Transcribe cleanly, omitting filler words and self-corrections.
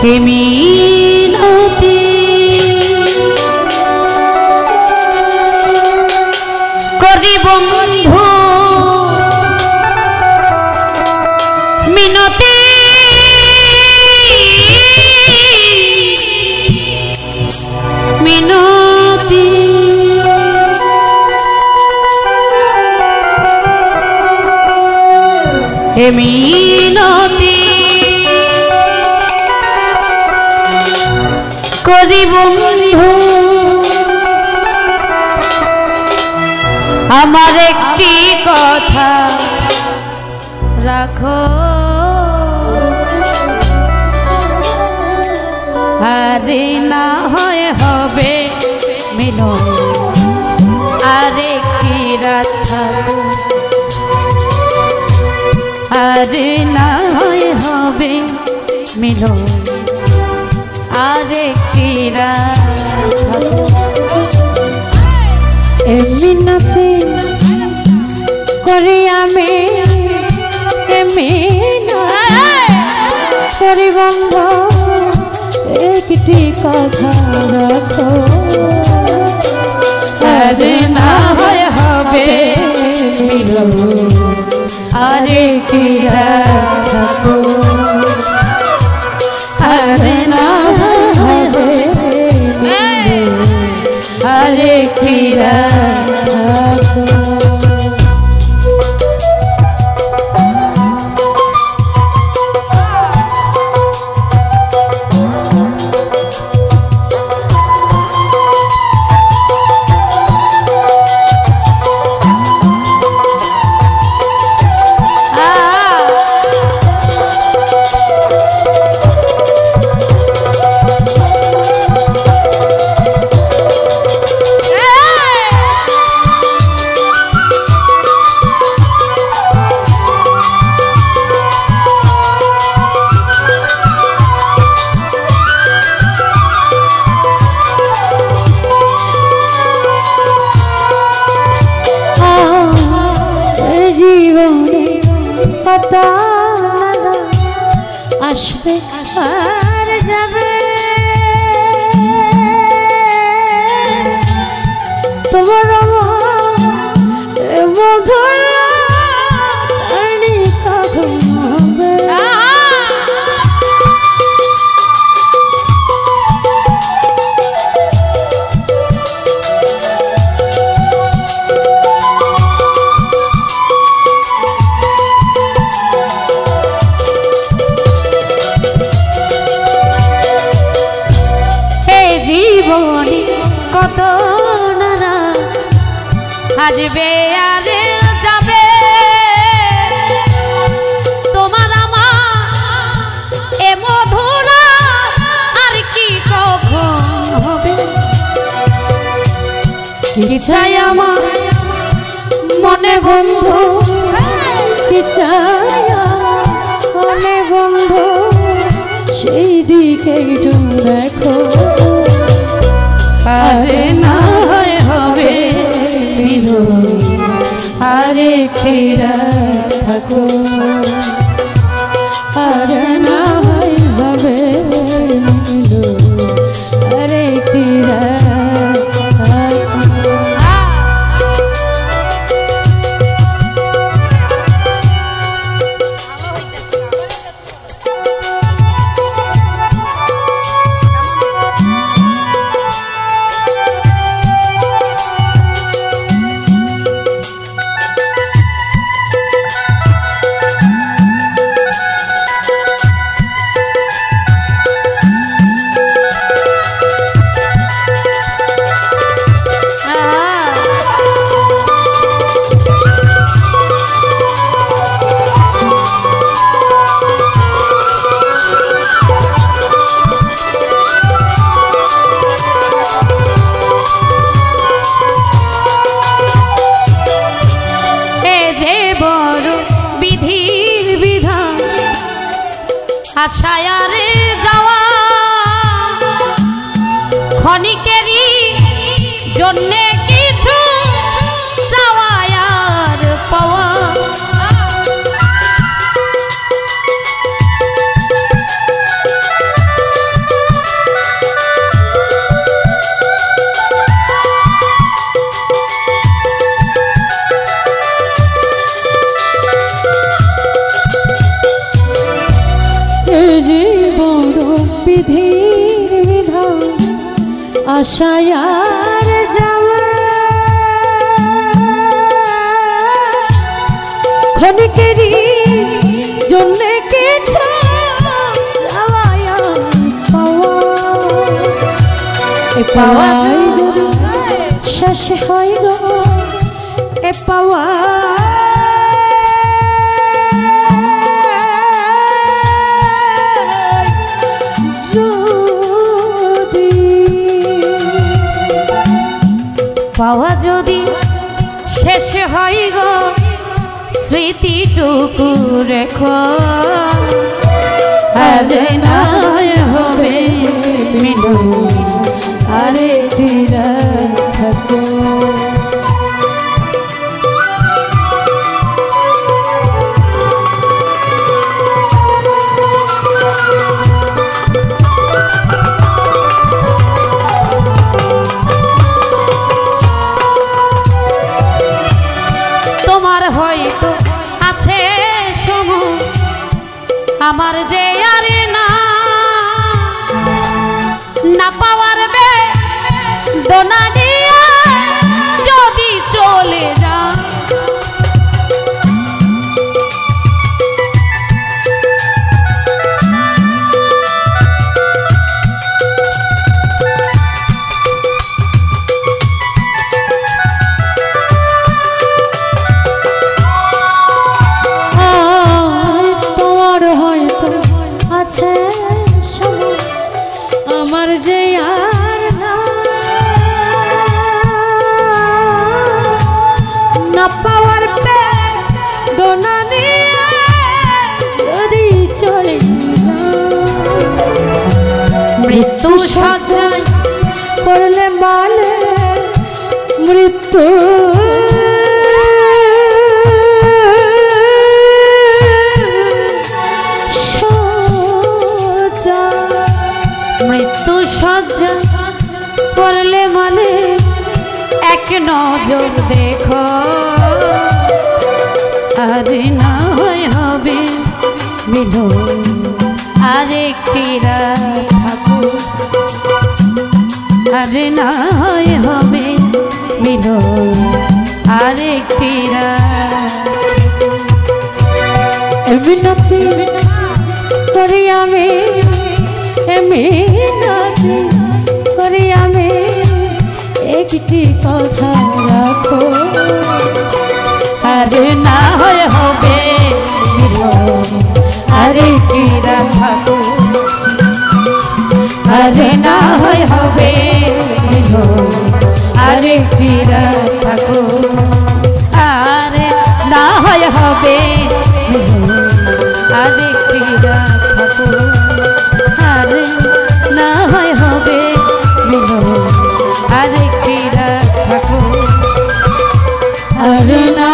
হে মিনতি করি বন্ধু মিনতি মিনতি হে মিনতি করি বন্ধু আমার একটি কথা রাখো আরে না হয় হবে মিলন আর একটি রাত থাকো আরে না হয় হবে মিলন আরেকটি রাত মিনতি করি আমি করি বন্ধু একটি কথা রাখো আরে না হয় হবে মিলন আরেকটি রাত থাকো আরে না হবে আরেকটি রাত থাকো আসবে আর যাবে তোমার মধুর কখন হবে কত না আসবে আর যাবে তোমার আমার এ মধুরা আর কি কখন হবে কি চাই আমার মনে বন্ধু কি চাই মনে বন্ধু সেই দিকে একটু দেখো আরে না হয় হবে মিলন আরেকটি রাত থাকো আরে না হয় হবে মিলন আরেকটি রাত থাকো আশায় আর যাওয়া ক্ষণিকেরই জন্যে কিছু যাওয়ায় পাওয়া এ পাওয়াই যদি শেষ হয় গো এ পাওয়া পাওয়া যদি শেষ হয় গো স্মৃতিটুকু রেখো আরে না হবে মিলন আরেকটি রাত থাকো হয়তো আছে সময় আমার যে আর না পাওয়ার বেদনা নিয়ে যদি চলে যা আমার যে আর না পাওয়ার বেদনা নিয়ে যদি চলে মৃত্যু সজ্জায় করলে মালে মৃত্যু মৃত্যু সজ্জা করলে মানে এক নজর দেখো আরে না হবে মিলন আরেকটি রাত থাকো আরে না হবে মিলন আরেকটি রাত মিনতি করি আমি মিনতি করি আমি একটি কথা রাখো আরে না হবে মিলন আরেকটি রাত থাকো আরে না হবে মিলন আরেকটি রাত থাকো আরে না হবে মিলন আরেকটি রাত থাকো আরে না হবে মিলন আরেকটি রাত থাকো আরে না